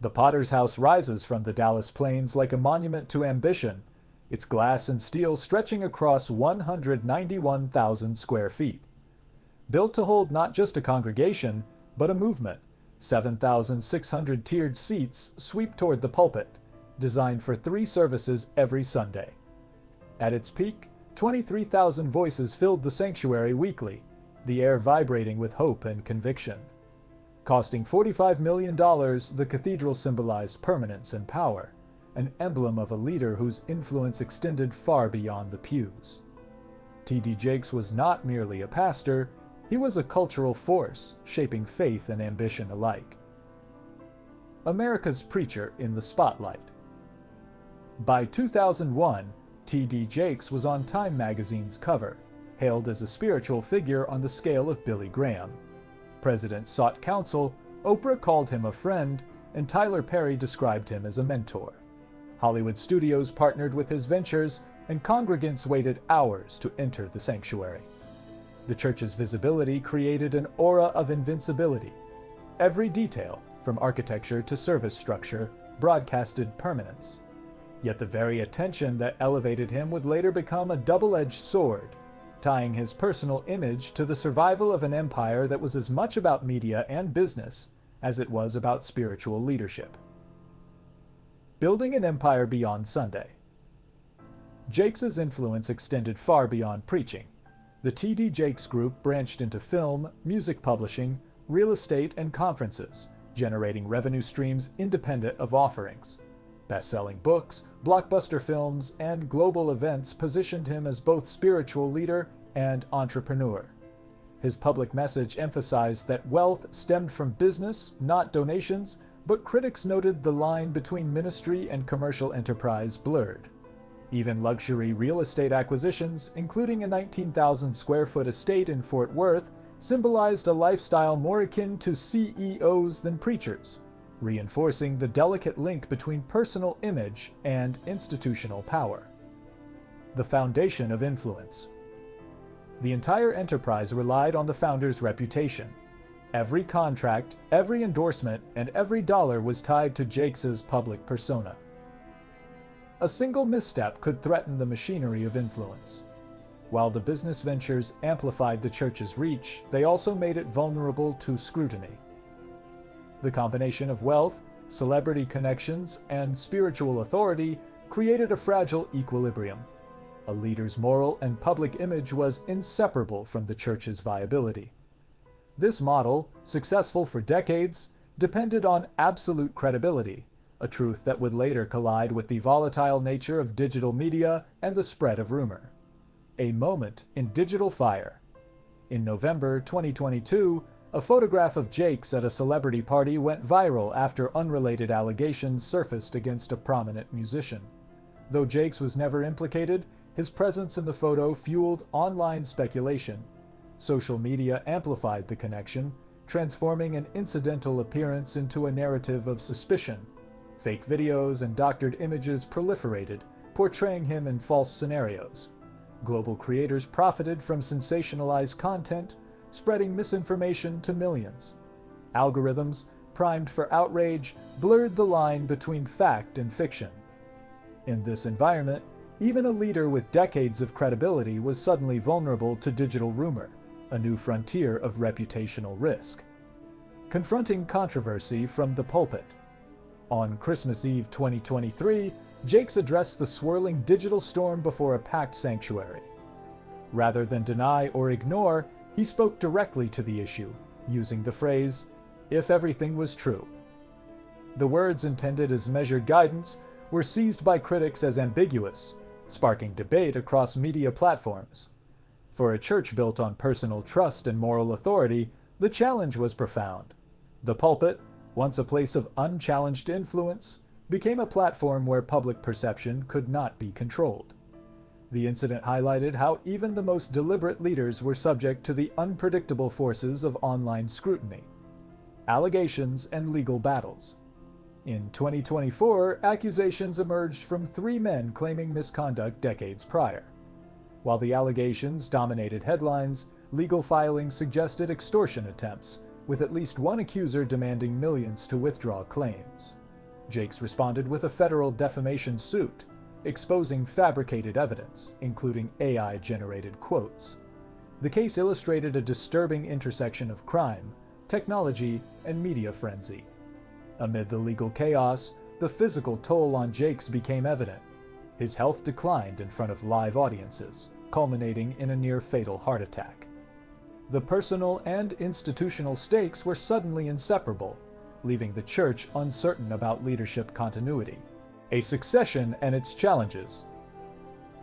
The Potter's House rises from the Dallas Plains like a monument to ambition, its glass and steel stretching across 191,000 square feet. Built to hold not just a congregation, but a movement, 7,600 tiered seats sweep toward the pulpit, designed for 3 services every Sunday. At its peak, 23,000 voices filled the sanctuary weekly, the air vibrating with hope and conviction. Costing $45 million, the cathedral symbolized permanence and power, an emblem of a leader whose influence extended far beyond the pews. T.D. Jakes was not merely a pastor, he was a cultural force, shaping faith and ambition alike. America's preacher in the spotlight. By 2001, T.D. Jakes was on Time magazine's cover, hailed as a spiritual figure on the scale of Billy Graham. Presidents sought counsel, Oprah called him a friend, and Tyler Perry described him as a mentor. Hollywood studios partnered with his ventures, and congregants waited hours to enter the sanctuary. The church's visibility created an aura of invincibility. Every detail, from architecture to service structure, broadcasted permanence. Yet the very attention that elevated him would later become a double-edged sword, tying his personal image to the survival of an empire that was as much about media and business as it was about spiritual leadership. Building an empire beyond Sunday. Jakes' influence extended far beyond preaching. The T.D. Jakes Group branched into film, music publishing, real estate, and conferences, generating revenue streams independent of offerings. Best-selling books, blockbuster films, and global events positioned him as both spiritual leader and entrepreneur. His public message emphasized that wealth stemmed from business, not donations, but critics noted the line between ministry and commercial enterprise blurred. Even luxury real estate acquisitions, including a 19,000 square foot estate in Fort Worth, symbolized a lifestyle more akin to CEOs than preachers, reinforcing the delicate link between personal image and institutional power. The foundation of influence. The entire enterprise relied on the founder's reputation. Every contract, every endorsement, and every dollar was tied to Jakes' public persona. A single misstep could threaten the machinery of influence. While the business ventures amplified the church's reach, they also made it vulnerable to scrutiny. The combination of wealth, celebrity connections, and spiritual authority created a fragile equilibrium. A leader's moral and public image was inseparable from the church's viability. This model, successful for decades, depended on absolute credibility, a truth that would later collide with the volatile nature of digital media and the spread of rumor. A moment in digital fire. In November 2022, a photograph of Jakes at a celebrity party went viral after unrelated allegations surfaced against a prominent musician. Though Jakes was never implicated, his presence in the photo fueled online speculation. Social media amplified the connection, transforming an incidental appearance into a narrative of suspicion. Fake videos and doctored images proliferated, portraying him in false scenarios. Global creators profited from sensationalized content, spreading misinformation to millions. Algorithms, primed for outrage, blurred the line between fact and fiction. In this environment, even a leader with decades of credibility was suddenly vulnerable to digital rumor, a new frontier of reputational risk. Confronting controversy from the pulpit. On Christmas Eve 2023, Jakes addressed the swirling digital storm before a packed sanctuary. Rather than deny or ignore, he spoke directly to the issue, using the phrase, "if everything was true." The words intended as measured guidance were seized by critics as ambiguous, sparking debate across media platforms. For a church built on personal trust and moral authority, the challenge was profound. The pulpit, once a place of unchallenged influence, became a platform where public perception could not be controlled. The incident highlighted how even the most deliberate leaders were subject to the unpredictable forces of online scrutiny, allegations, and legal battles. In 2024, accusations emerged from 3 men claiming misconduct decades prior. While the allegations dominated headlines, legal filings suggested extortion attempts, with at least one accuser demanding millions to withdraw claims. Jakes responded with a federal defamation suit, exposing fabricated evidence, including AI-generated quotes. The case illustrated a disturbing intersection of crime, technology, and media frenzy. Amid the legal chaos, the physical toll on Jakes became evident. His health declined in front of live audiences, culminating in a near-fatal heart attack. The personal and institutional stakes were suddenly inseparable, leaving the church uncertain about leadership continuity. A succession and its challenges.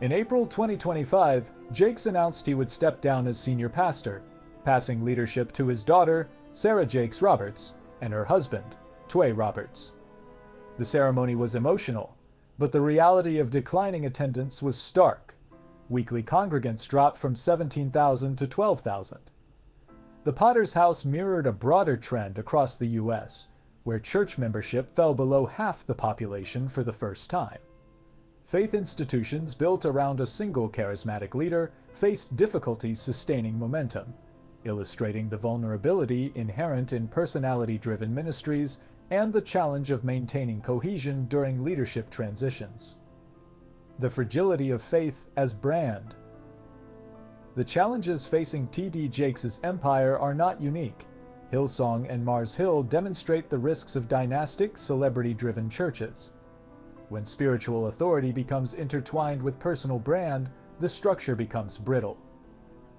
In April 2025, Jakes announced he would step down as senior pastor, passing leadership to his daughter, Sarah Jakes Roberts, and her husband, Tway Roberts. The ceremony was emotional, but the reality of declining attendance was stark. Weekly congregants dropped from 17,000 to 12,000. The Potter's House mirrored a broader trend across the U.S., where church membership fell below half the population for the first time. Faith institutions built around a single charismatic leader faced difficulties sustaining momentum, illustrating the vulnerability inherent in personality-driven ministries and the challenge of maintaining cohesion during leadership transitions. The fragility of faith as brand. The challenges facing T.D. Jakes' empire are not unique. Hillsong and Mars Hill demonstrate the risks of dynastic, celebrity-driven churches. When spiritual authority becomes intertwined with personal brand, the structure becomes brittle.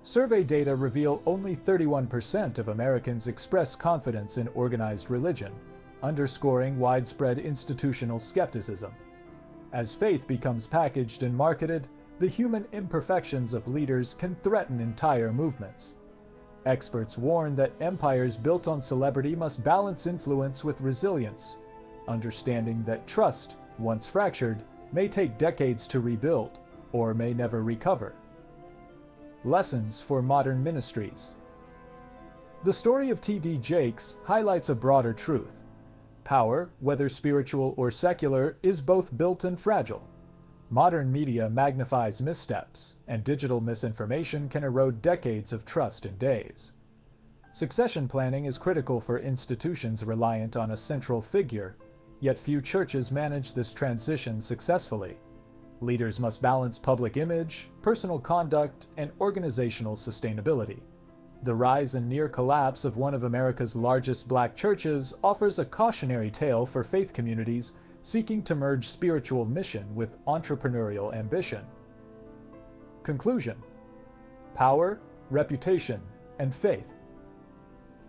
Survey data reveal only 31% of Americans express confidence in organized religion, underscoring widespread institutional skepticism. As faith becomes packaged and marketed, the human imperfections of leaders can threaten entire movements. Experts warn that empires built on celebrity must balance influence with resilience, understanding that trust, once fractured, may take decades to rebuild, or may never recover. Lessons for modern ministries. The story of T.D. Jakes highlights a broader truth. Power, whether spiritual or secular, is both built and fragile. Modern media magnifies missteps, and digital misinformation can erode decades of trust in days. Succession planning is critical for institutions reliant on a central figure, yet few churches manage this transition successfully. Leaders must balance public image, personal conduct, and organizational sustainability. The rise and near collapse of one of America's largest black churches offers a cautionary tale for faith communities seeking to merge spiritual mission with entrepreneurial ambition. Conclusion: power, reputation, and faith.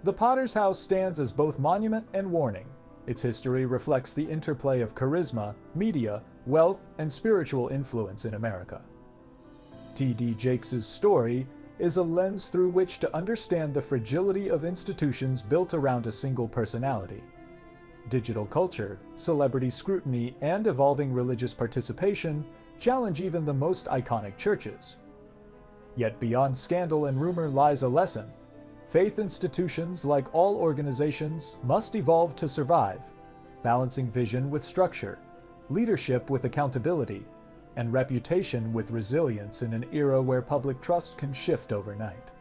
The Potter's House stands as both monument and warning. Its history reflects the interplay of charisma, media, wealth, and spiritual influence in America. T.D. Jakes' story is a lens through which to understand the fragility of institutions built around a single personality. Digital culture, celebrity scrutiny, and evolving religious participation challenge even the most iconic churches. Yet beyond scandal and rumor lies a lesson. Faith institutions, like all organizations, must evolve to survive, balancing vision with structure, leadership with accountability, and reputation with resilience in an era where public trust can shift overnight.